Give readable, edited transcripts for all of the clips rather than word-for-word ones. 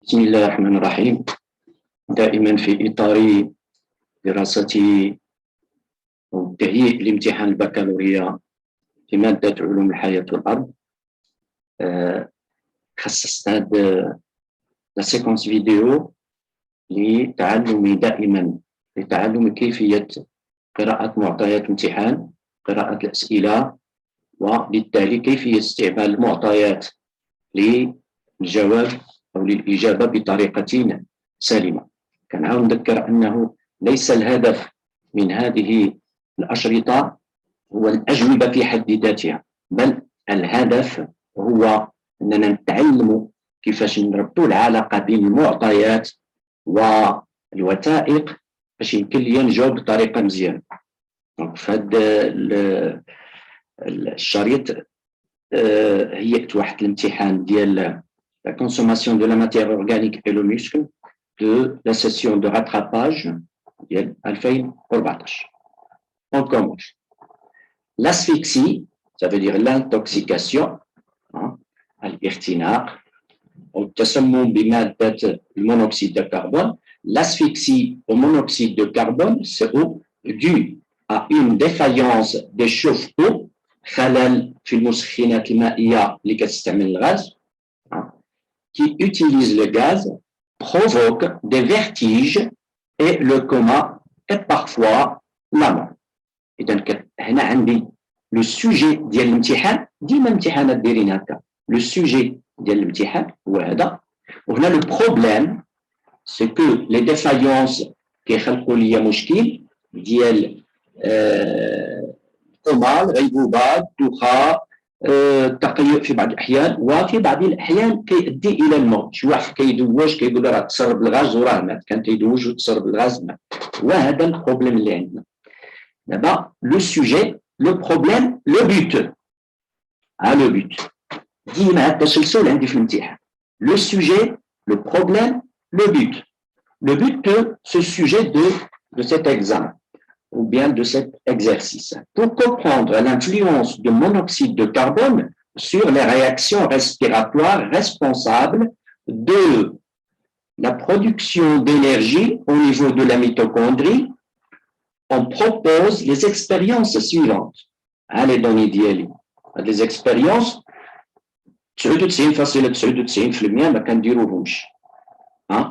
بسم الله الرحمن الرحيم. دائما في إطار دراستي والتهيئ لامتحان البكالوريا في مادة علوم الحياة والأرض، خصصت هذه السيكونس فيديو لتعلم كيفية قراءة معطيات امتحان، قراءة الأسئلة، وبالتالي كيفية استعمال المعطيات للجواب أو للإجابة بطريقة سليمة. كنعاود نذكر أنه ليس الهدف من هذه الأشرطة هو الأجوبة في حد ذاتها، بل الهدف هو أننا نتعلم كيفاش نربطوا العلاقة بين المعطيات والوثائق باش يمكن لي نجاوب بطريقة مزيانة. في هذا الشريط هيئت واحد الامتحان ديال la consommation de la matière organique et le muscle de la session de rattrapage ديال 2014. On commence. L'asphyxie, ça veut dire l'intoxication, الاختناق أو التسمم بمادة المونوxyde de carbone. L'asphyxie au monoxyde de carbone, c'est dû à une défaillance des chauffe-eau، خلل في المسخنات المائية اللي كتستعمل الغاز، qui utilise le gaz, provoque des vertiges et le coma et parfois la mort. إذن هنا عندي لو سوجي ديال الامتحان، ديما الامتحانات دايرين هكا، لو سوجي ديال الامتحان هو هذا، وهنا لو بروبليم سي كو لي ديفايونس كيخلقوا لي مشكل ديال كوما، الغيبوبة، الدوخة، التقيؤ في بعض الأحيان، وفي بعض الأحيان كيؤدي إلى الموت. شي واحد كيدوج كيقول راه تسرب الغاز وراه مات، كان تيدوج وتسرب الغاز مات. وهذا البروبليم اللي عندنا. دابا لو سوجي، لو بروبليم، لو بوت. لو بوت ديما هذا التسلسل عندي في الامتحان. لو سوجي، لو بروبليم، لو بوت. Le but de ce sujet de cet examen ou bien de cet exercice. Pour comprendre l'influence du monoxyde de carbone sur les réactions respiratoires responsables de la production d'énergie au niveau de la mitochondrie, on propose les expériences suivantes. Les données d'IELI. Les expériences, 99.99% ما كنديروهمش.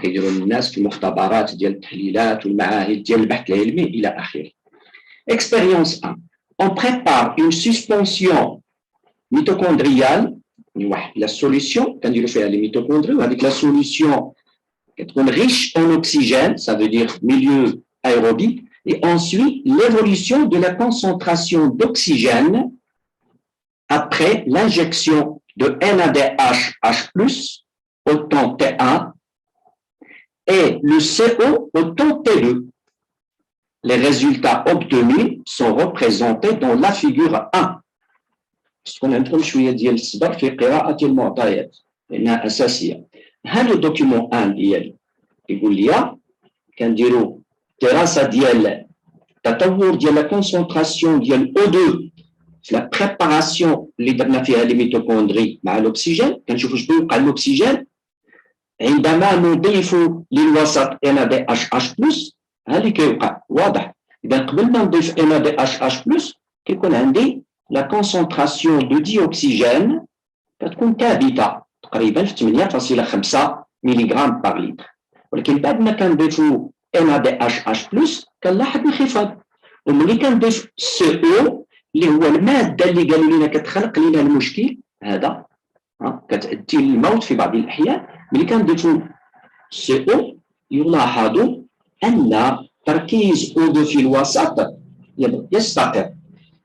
كيديروا الناس في المختبرات ديال التحليلات والمعاهد ديال البحث العلمي إلى آخره. Expérience 1. On prépare une suspension mitochondriale, la solution, كنديروا فيها les mitochondries, avec la solution كتكون riche en oxygène, ça veut dire milieu aérobie, et ensuite l'évolution de la concentration d'oxygène après l'injection de NADH+ au temps T1 et le CO au temps T2. Les résultats obtenus sont représentés dans la figure 1. تكون عندكم شويه ديال الصبر في قراءة المعطيات لأنها أساسية. هذا الدوكيمون 1 ديالي يقول لي كنديروا دراسة ديال التطور ديال لا كونسونطراسيون ديال O2 في لا بريباراسيون اللي درنا فيها لي ميتوكوندري مع الأكسجين. كنشوفوا شنو يوقع الأكسجين عندما نضيف للوسط NADH+. هذا اللي كيوقع واضح. إذا قبل ما نضيف NADH+, كيكون عندي لا كونسونطراسيون دو ديوكسيجين كتكون ثابتة تقريبا في 8.5 ملغ بار لتر، ولكن بعد ما كنضيفوا NADH+, كنلاحظ انخفاض. وملي كنضيف CO اللي هو المادة اللي قالوا لنا كتخلق لنا المشكل هذا، كتؤدي للموت في بعض الأحيان، ملي كنضيفوا CO يلاحظ أن تركيز O2 في الوسط يستقر.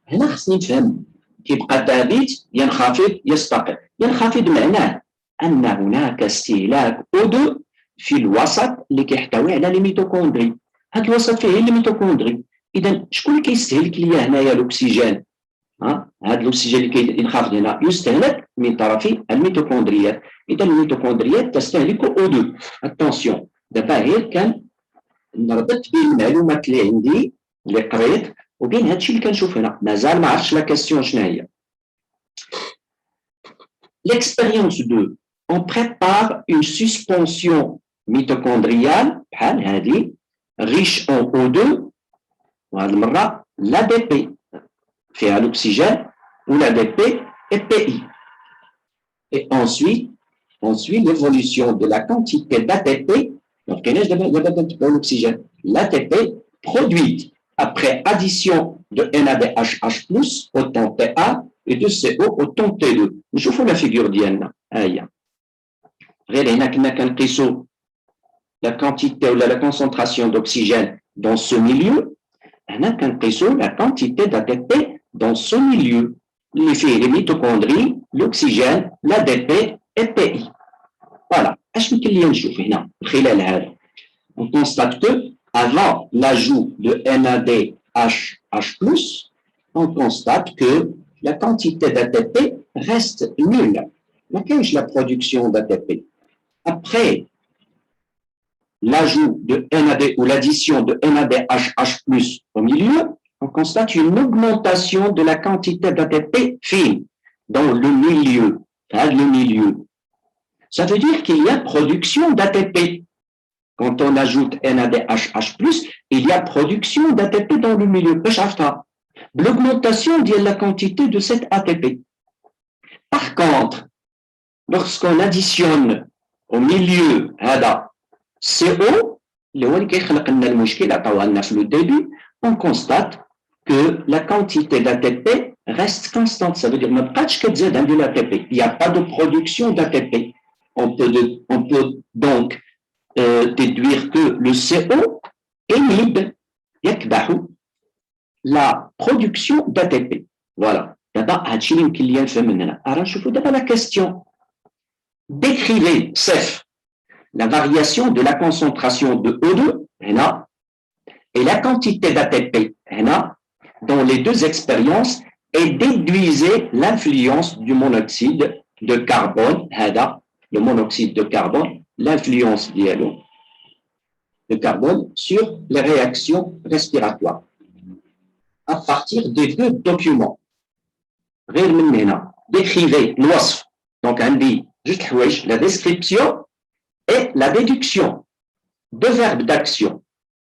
هنا خصني نفهم كيبقى ثابت، ينخفض، يستقر. ينخفض معناه أن هناك استهلاك O2 في الوسط اللي كيحتوي على لي ميتوكوندري. هذا الوسط فيه لي ميتوكوندري. إذا شكون اللي كيستهلك ليا هنايا الأكسجين؟ هذا الأكسجين اللي كينخفض هنا يستهلك من طرف الميتوكوندريات. إذا الميتوكوندريات تستهلك O2. اتونسيون، دابا غير كان نربط بين المعلومات اللي عندي اللي قريت وبين هذا الشيء اللي كنشوف هنا. مازال ما عرفتش لا كاستيون شنو هي. L'expérience 2. on prépare une suspension mitochondriale, riche en O2, l'ADP, fait l'oxygène, ou l'ADP et PI. Et ensuite, on suit l'évolution de la quantité d'ATP, donc l'oxygène, l'ATP produite après addition de NADH+ au temps TA et de CO au temps T2. Je vous la figure d'IN. La quantité ou la concentration d'oxygène dans ce milieu, la quantité d'ATP dans ce milieu. Les mitochondries, l'oxygène, l'ADP et PI. Voilà. On constate que avant l'ajout de NADH+, on constate que la quantité d'ATP reste nulle. Qu'est-ce la production d'ATP? Après l'ajout de NAD ou l'addition de NADH+ au milieu, on constate une augmentation de la quantité d'ATP fine dans le milieu. Ça veut dire qu'il y a production d'ATP. Quand on ajoute NADH+, il y a production d'ATP dans le milieu. L'augmentation de la quantité de cet ATP. Par contre, lorsqu'on additionne au milieu CO, on constate que la quantité d'ATP reste constante. Ça veut dire qu'il n'y a pas de production d'ATP. On peut donc déduire que le CO inhibe la production d'ATP. Voilà. D'abord, je vous donne la question. Décrivez, Sef, la variation de la concentration de O2 et la quantité d'ATP dans les deux expériences et déduisez l'influence du monoxyde de carbone, le monoxyde de carbone, l'influence de carbone sur les réactions respiratoires à partir des deux documents. Décrivez l'OSF, donc on dit juste la description et la déduction. Deux verbes d'action.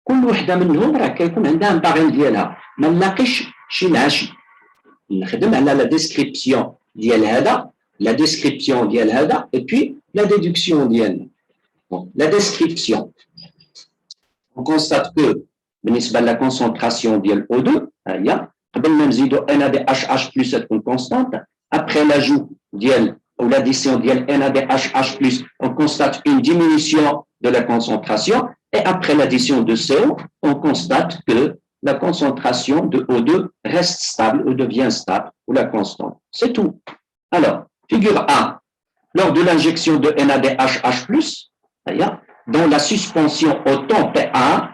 كل وحده منهم راه كيكون عندها مبارين ديالها ما نلاقيش شي ماشي نخدم على لا ديسكريبسيون ديال هذا لا ديسكريبسيون ديال هذا et puis la déduction ديالنا. La description. On constate que بالنسبه la concentration ديال O2 هي قبل ما نزيدوا NADH+ تكون constante après l'ajout ديال ou l'addition de NADH+, on constate une diminution de la concentration et après l'addition de CO, on constate que la concentration de O2 reste stable ou devient stable ou la constante. C'est tout. Alors, figure 1, lors de l'injection de NADH+, dans la suspension au temps T1,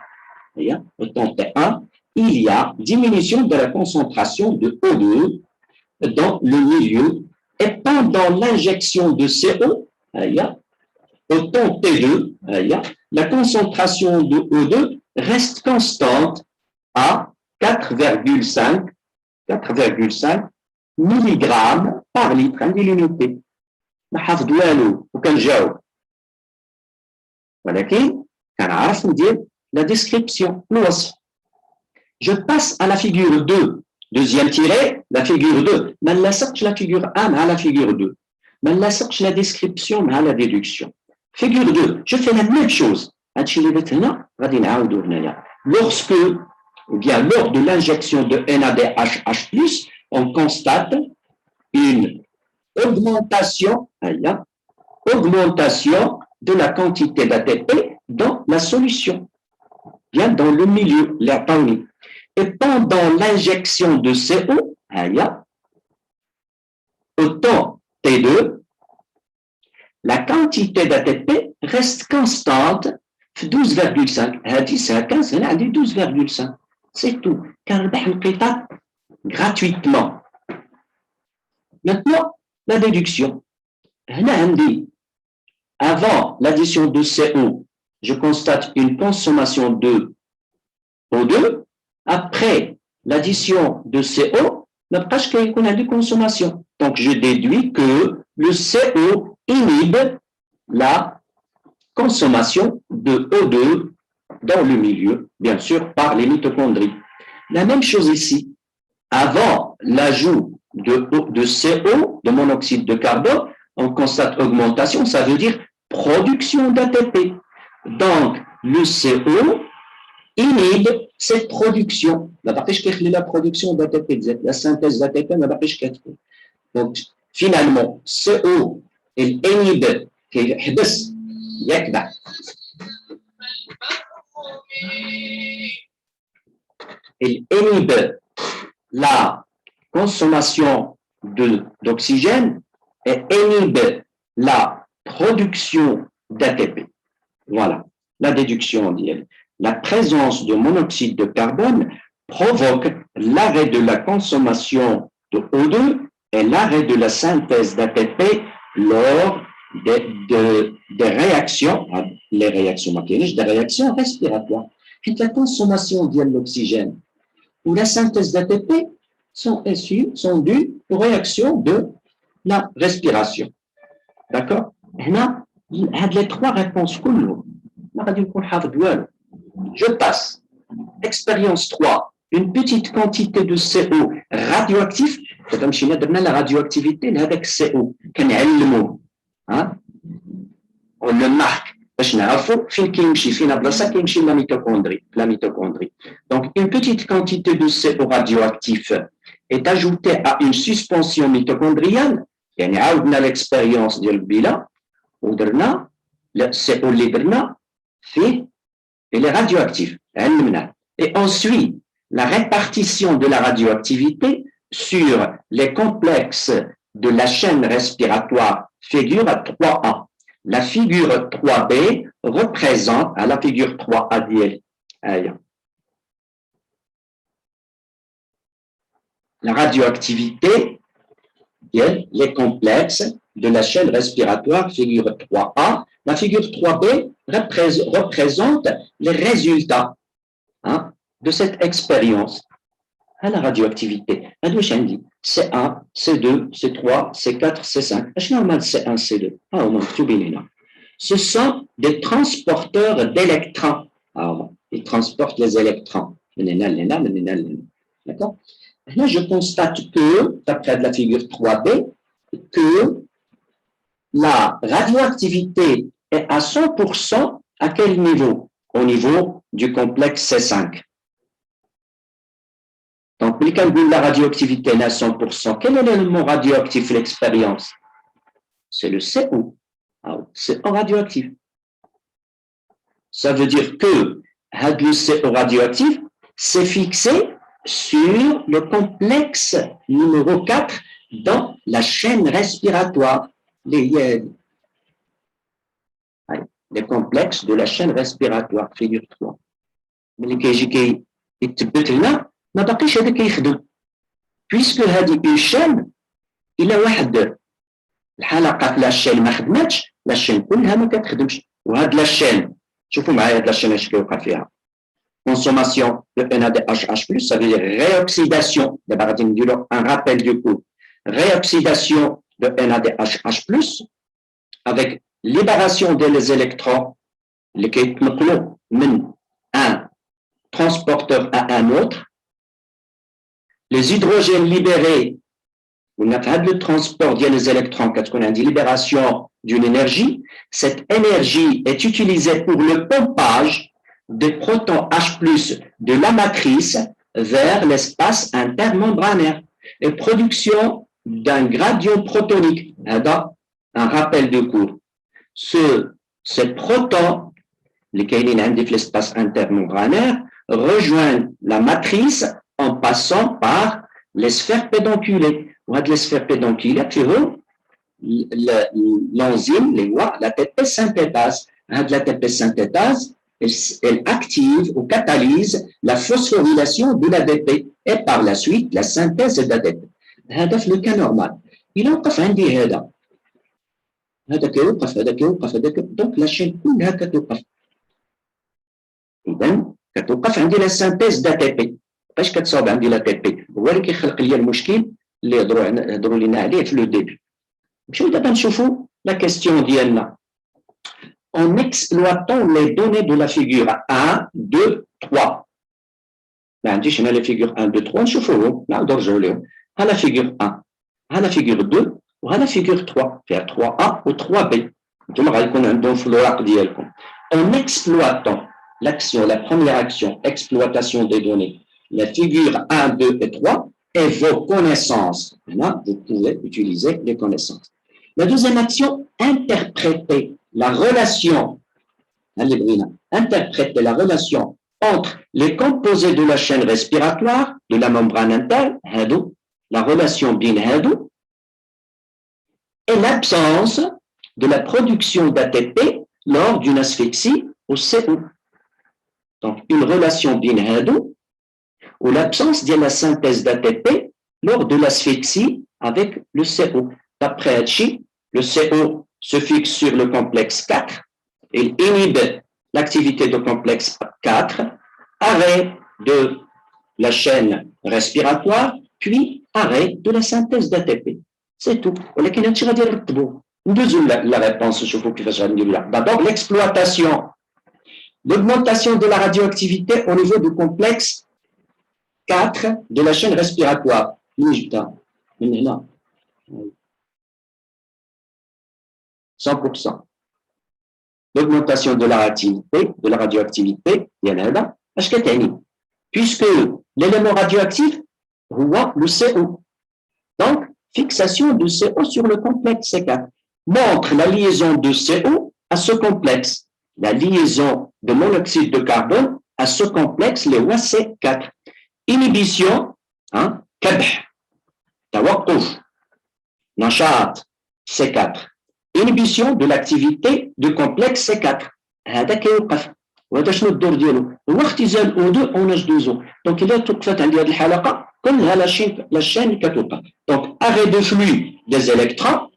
il y a diminution de la concentration de O2 dans le milieu. Et pendant l'injection de CO, au temps T2, la concentration de O2 reste constante à 4,5 mg par litre. عندي l'unité. ما حافظ والو وكنجاوب. ولكن كنعرف ندير la description, الوصف. Je passe à la figure 2. Deuxième tiré, la figure 2. ما نلاصقش la figure 1 مع la figure 2. ما نلاصقش la description مع la déduction. Figure 2, je fais la même chose. هادشي اللي درت هنا غادي نعاودو هنايا. Lorsque, ou bien lors de l'injection de NADH+, on constate une augmentation de la quantité d'ATP dans la solution, bien dans le milieu, l'air parmi. Et pendant l'injection de CO, au temps T2, la quantité d'ATP reste constante 12,5. هذه ساعة 15 هنا عندي 12,5. C'est tout. كنربح القطع gratuitement. Maintenant, la déduction. هنا عندي avant l'addition de CO, je constate une consommation de O2. Après l'addition de CO, ما بقاش كيكون عندي consommation. Donc, je déduis que le CO inhibe la consommation de O2 dans le milieu, bien sûr, par les mitochondries. La même chose ici. Avant l'ajout de CO, de monoxyde de carbone, on constate augmentation, ça veut dire production d'ATP. Donc, le CO inhibe cette production. La production d'ATP, la synthèse d'ATP, donc, finalement, CO, il inhibe, il inhibe la consommation d'oxygène et inhibe la production d'ATP. Voilà, la déduction d'IL. La présence de monoxyde de carbone provoque l'arrêt de la consommation de O2 et l'arrêt de la synthèse d'ATP lors des réactions, les réactions des réactions respiratoires. Et la consommation de l'oxygène ou la synthèse d'ATP sont dues aux réactions de la respiration. D'accord? Les trois réponses. Je passe. Expérience 3. Une petite quantité de CO radioactif. La radioactivité, avec CO. On le marque. La mitochondrie. Donc, une petite quantité de CO radioactif est ajoutée à une suspension mitochondriale. يعني عاودنا l'expérience ديال البلا ودرنا CO اللي درنا فيه il est radioactif. Et ensuite, la répartition de la radioactivité sur les complexes de la chaîne respiratoire figure à 3A. La figure 3B représente, à la figure 3A d'IL, la radioactivité, les complexes de la chaîne respiratoire, figure 3A. La figure 3B représente les résultats de cette expérience à la radioactivité. C1, C2, C3, C4, C5. C1, C2. Ce sont des transporteurs d'électrons. Ils transportent les électrons. D'accord? Là, je constate que, d'après la figure 3B, que la radioactivité est à 100% à quel niveau? Au niveau du complexe C5. Donc, la radioactivité est à 100%. Quel est l'élément radioactif de l'expérience? C'est le CO. CO radioactif. Ça veut dire que le CO radioactif s'est fixé sur le complexe numéro 4 dans la chaîne respiratoire. Les complexes de la chaîne respiratoire, figure 3. Mais puisque une chaîne, il y a الحلقة لا chaîne ما خدمتش لا chaîne كلها ما كتخدمش وهاد لا chaîne شوفوا معايا هاد لا chaîne اش كيوقع فيها consommation de NADH+, ça veut dire réoxydation. D'abord, غادي نديرو un rappel du coup. Réoxydation de NADH+, avec libération des électrons اللي كيتنقلوا من un transporteur à un autre. Les hydrogènes libérés, on a fait le transport des électrons, quand on a une libération d'une énergie, cette énergie est utilisée pour le pompage des protons H+, de la matrice vers l'espace intermembranaire et production d'un gradient protonique. Un rappel de cours. Ces protons, les kainines indiquent l'espace intermembranaire, rejoignent la matrice en passant par les sphères pédonculées. Les sphères pédonculées, l'enzyme, l'ATP synthétase. L'ATP synthétase, elle active ou catalyse la phosphorylation de l'ADP et par la suite la synthèse d'ADP. C'est le cas normal. Il وقف عندي هذا كيوقف donc la chaîne كلها كتوقف. إذا كتوقف عندي la synthèse d'ATP. باش كتصاوب عندي l'ATP هو اللي كيخلق لي المشكل اللي هضروا لنا عليه في لو ديبي. نمشيو دابا نشوفوا la question d'Ienna. En exploitant les données de la figure 1, 2, 3. ما عنديش هنا la figure 1, 2, 3 نشوفوهم نعاودو نرجعو لهم. ها la figure 1, ها la figure 2 وها la figure 3 فيها 3A و 3B. نتوما غيكون عندهم في الورق ديالكم. En exploitant l'action, la première action, exploitation des données, la figure 1, 2 et 3 et vos connaissances. Maintenant, vous pouvez utiliser les connaissances. La deuxième action, interpréter la relation, interpréter la relation entre les composés de la chaîne respiratoire, de la membrane interne, la relation bin hadou, et l'absence de la production d'ATP lors d'une asphyxie au CO. Donc, une relation bin hadou ou l'absence de la synthèse d'ATP lors de l'asphyxie avec le CO. D'après Hachi, le CO se fixe sur le complexe 4, il inhibe l'activité du complexe 4, arrêt de la chaîne respiratoire, puis arrêt de la synthèse d'ATP. C'est tout. La réponse, je vous d'abord, l'exploitation, l'augmentation de la radioactivité au niveau du complexe 4 de la chaîne respiratoire. 100%. L'augmentation de la radioactivité, puisque l'élément radioactif voit le CO. Donc, fixation de CO sur le complexe C4 montre la liaison de CO à ce complexe, la liaison de monoxyde de carbone à ce complexe, le C4. Inhibition, كبح, توقف, نشاط C4. Inhibition de l'activité du complexe C4. هذا كيوقف. وهذا شنو الدور ديالو؟ هو اختزال O2 en H2O. Donc إلا توقفت عندي هذه الحلقة كلها la chaîne كتوقف. Donc arrêt de flux des électrons,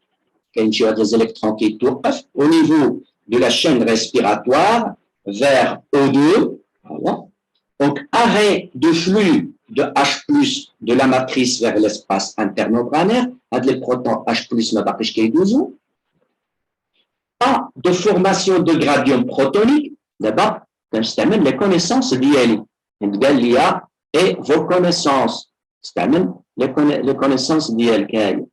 كاين شي des électrons qui توقف au niveau de la chaîne respiratoire vers O2. Voilà. Donc arrêt de flux de H+ de la matrice vers l'espace intermembranaire. هاد les protons H+ ما باقيش كيدوزو. Pas de formation de gradient protonique. D'abord, نستعمل les connaissances ديالي. نقال ليا et vos connaissances. نستعمل les connaissances ديالك هاي.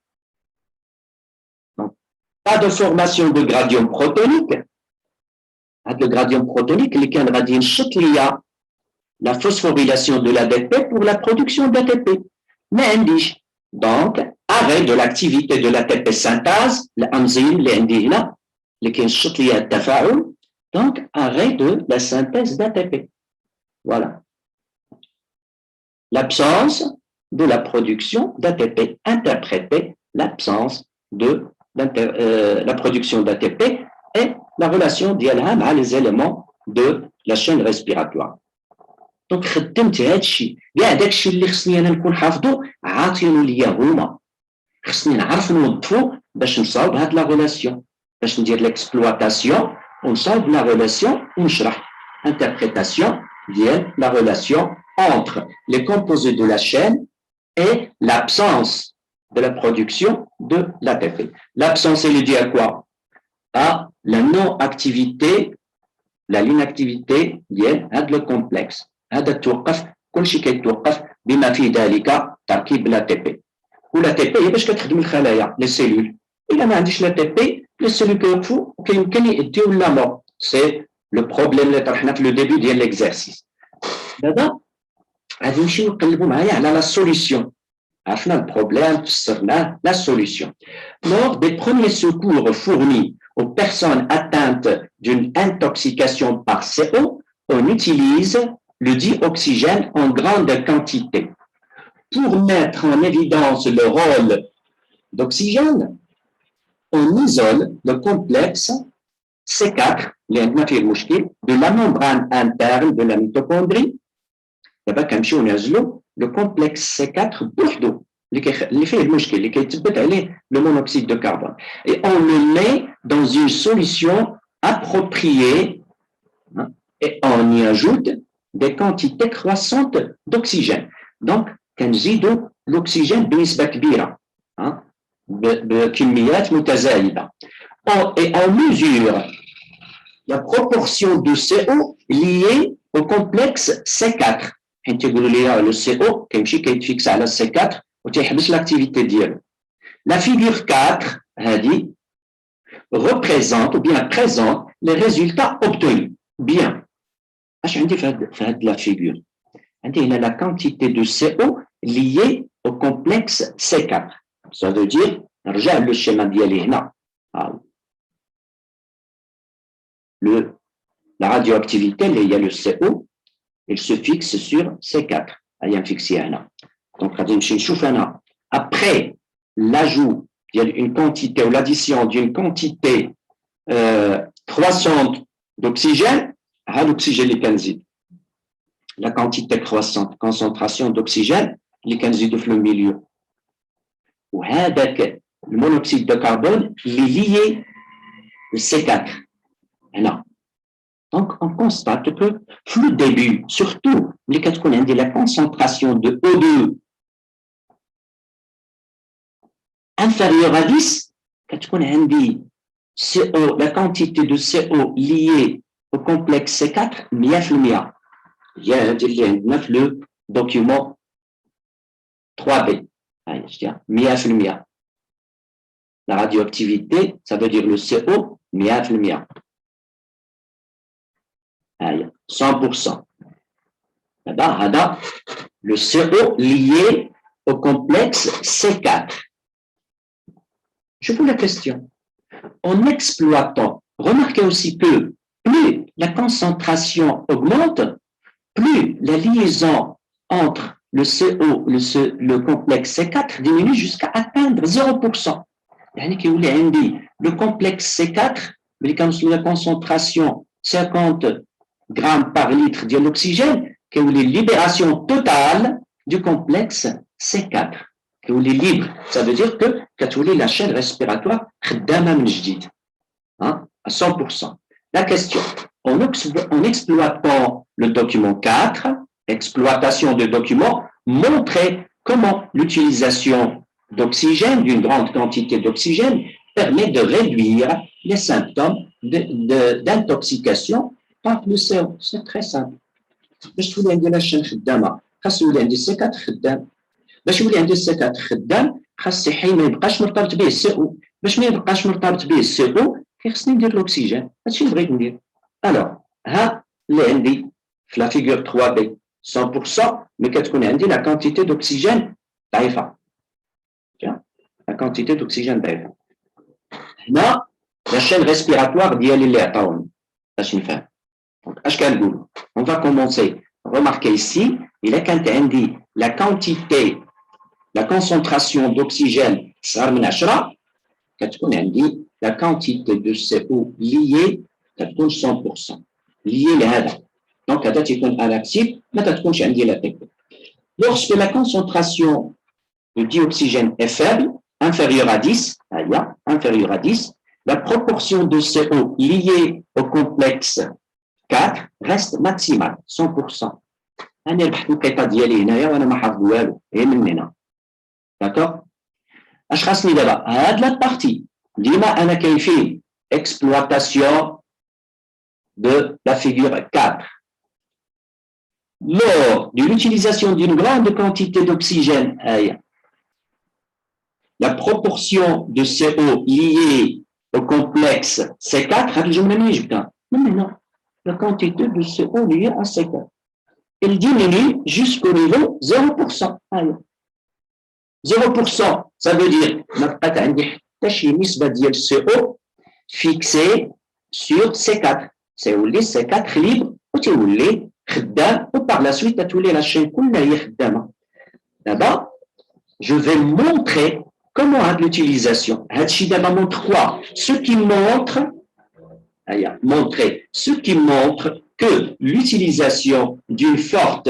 Pas de formation de gradient protonique. هاد le gradient protonique اللي كان غادي ينشط ليا la phosphorylation de l'ADP pour la production d'ATP. ما عنديش. Donc, arrêt de l'activité de l'ATP synthase, l'enzyme اللي عندي هنا اللي كينشط ليا التفاعل. Donc, arrêt de la synthèse d'ATP. Voilà. L'absence de la production d'ATP. Interpréter l'absence de la production d'ATP et la relation ديالها مع les éléments de la chaîne respiratoire. Donc, خدمت هذا الشيء. كاع داك الشيء اللي خصني انا نكون حافظه عاطينو ليا هما. خصني نعرف نوظفو باش نصاوب هاد لا ريلاسيون. باش ندير l'exploitation ونصاوب لا ريلاسيون ونشرح. Interprétation ديال la relation entre les composés de la chaîne et l'absence de la production de l'ATP. L'absence, elle est due à quoi? À la non-activité, l'inactivité ديال هاد le complexe. هذا توقف كل شيء كيتوقف بما في ذلك تركيب l'ATP. والATP هي باش كتخدم الخلايا les cellules. إلا ما عنديش l'ATP les cellules كيوقفوا وكيمكن يديو لا مور. C'est le problème اللي طرحنا في le début ديال l'exercice. دابا غادي نمشيو نقلبوا معايا على la solution. عرفنا le problème, فسرناه, la solution. Lors des premiers secours fournis aux personnes atteintes d'une intoxication par CO, on utilise le dioxygène en grande quantité. Pour mettre en évidence le rôle d'oxygène, on isole le complexe C4, de la membrane interne de la mitochondrie. دابا كنمشيو نعزلو le complexe C4 بوحدو اللي فيه المشكل اللي كيتثبت عليه le monoxyde de carbone. Et on le met dans une solution appropriée et on y ajoute des quantités croissantes d'oxygène. Donc, كنزيدو l'oxygène بنسبة كبيرة. بكميات متزايدة. Et on mesure la proportion de CO liée au complexe C4. حين تقولوا لي le CO كيمشي كيتفيكس على C4 وتيحبس l'activité ديالو. La figure 4 هذه représente ou bien présente les résultats obtenus. Bien. اش عندي في هذه la figure؟ عندي هنا la quantité de CO liée au complexe C4. Ça veut dire نرجع للشيما ديالي هنا. La radioactivité, il y a le CO, il se fixe sur C4. Il y a un fixé là. Donc, après l'ajout d'une quantité ou l'addition d'une quantité croissante d'oxygène, l'oxygène est 15. La quantité croissante, concentration d'oxygène, les 15 dans le milieu. Ou le monoxyde de carbone, il est lié au C4. Non. Donc, on constate que, le début, surtout, les cas qu'on a la concentration de O2 inférieure à 10, quand on a CO, la quantité de CO liée au complexe C4, 100%. Il y a le document 3B. C'est-à-dire 100%. La radioactivité, ça veut dire le CO, 100%. 100%. Le CO lié au complexe C4. Je vous la question. En exploitant, remarquez aussi que plus la concentration augmente, plus la liaison entre le CO, le complexe C4 diminue jusqu'à atteindre 0%. Le complexe C4, la concentration 50 grammes par litre d'oxygène, que les libérations totales du complexe C4. Que les libre. Ça veut dire que la chaîne respiratoire à 100%. La question, en exploitant le document 4, exploitation de document, montrer comment l'utilisation d'oxygène, d'une grande quantité d'oxygène, permet de réduire les symptômes d'intoxication par le CO. C'est très simple. باش تولي عندي لا شين خدامه خاص يولي عندي سي 4 خدام باش يولي عندي سي 4 خدام خاص صحي ما يبقاش مرتبط به السي او باش ما يبقاش مرتبط به السي او خصني ندير الاكسجين هادشي اللي بغيت ندير الوغ ها اللي عندي في لا فيغور 3 بي 100% مي كتكون عندي لا كونتيتي دوكسيجين ضعيفه لا كونتيتي دوكسيجين ضعيفه هنا لا شين ريسبيراتوار ديالي اللي عطاوني باش نفهم on va commencer. Remarquez ici, il est quand on dit la quantité, la concentration d'oxygène, quand on dit la quantité de CO liée, ça donne 100%. Liée à la. Donc, quand tu es anacide, tu as la technique. Lorsque la concentration de dioxygène est faible, inférieure à 10, inférieure à 10, la proportion de CO liée au complexe 4 reste maximale 100%. أنا ربحت القطة ديالي هنايا وأنا ما حافظ والو هي من هنا. داكوغ؟ اش خاصني دابا؟ هاد لا بارتي ديما أنا كاين فيه exploitation de la figure 4. Lors de l'utilisation d'une grande quantité d'oxygène, la proportion de CO liée au complexe C4, non. La quantité de CO liée à C4. Elle diminue jusqu'au niveau 0%. 0%, ça veut dire que CO fixé sur C4. C'est C4 libre ou par la suite, la chaîne d'abord, je vais montrer comment l'utilisation. D'abord montre quoi? Ce qui montre que l'utilisation d'une forte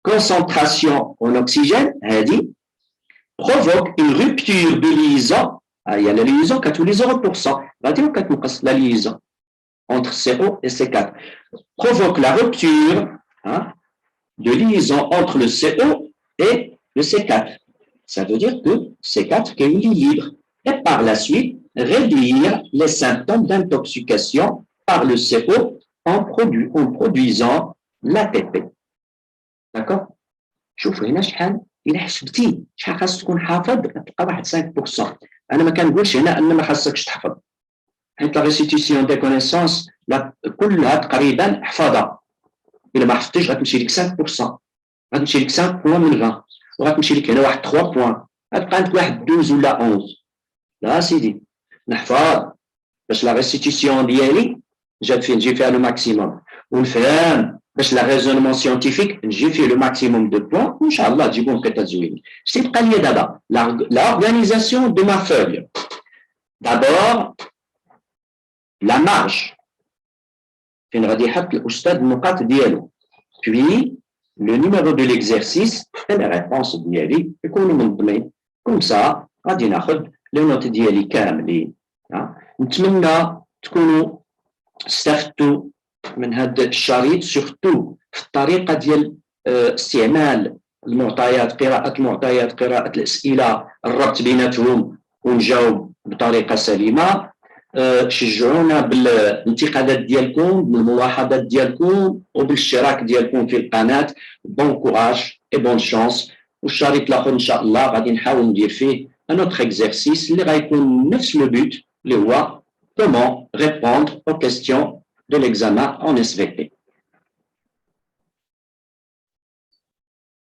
concentration en oxygène provoque une rupture de liaison. Il y a la liaison qui a tous les 0%. La liaison entre CO et C4 provoque la rupture de liaison entre le CO et le C4. Ça veut dire que C4 est libre. Et par la suite, réduire les symptômes d'intoxication par le CO en produisant l'ATP. D'accord. شوفوا هنا شحال الا حسبتي شحال خاص تكون حافظ تلقى واحد 5%. انا ما كنقولش هنا ان ما خاصكش تحفظ، حيت لا ريستيتيسيون دي كونيسونس كلها تقريبا حفظها. الا ما حفظتيش غتمشي لك 5%، غتمشي لك 5 بوان من 20، وغتمشي لك هنا واحد 3 بوان، غتبقى عندك واحد 12 ولا 11. لا سيدي نحفظ باش لا ريستيتيسيون ديالي نجي فيها لو ماكسيموم، ونفهم باش لا ريزونمون سيونتيفيك نجي فيه لو ماكسيموم دو بوان، وان شاء الله تجيبهم كتزوين. شتي بقى لي دابا l'organisation de ma feuille. D'abord la marge فين غادي يحط الاستاذ النقاط ديالو، puis le numéro de l'exercice et les réponses ديالي يكونوا منظمين. كوم سا غادي ناخذ لي نوت ديالي كاملين. نتمنى تكونوا استفدتوا من هذا الشريط، سورتو في الطريقه ديال استعمال المعطيات، قراءه المعطيات، قراءه الاسئله، الربط بيناتهم ونجاوب بطريقه سليمه. شجعونا بالانتقادات ديالكم، بالملاحظات ديالكم، وبالاشتراك ديالكم في القناه. بون كوراج اي بون شانس. والشريط الاخر ان شاء الله غادي نحاول ندير فيه ان اوتر اكزرسيس اللي غيكون نفس لو بوت اللي هو comment répondre aux questions de l'examen en SVT.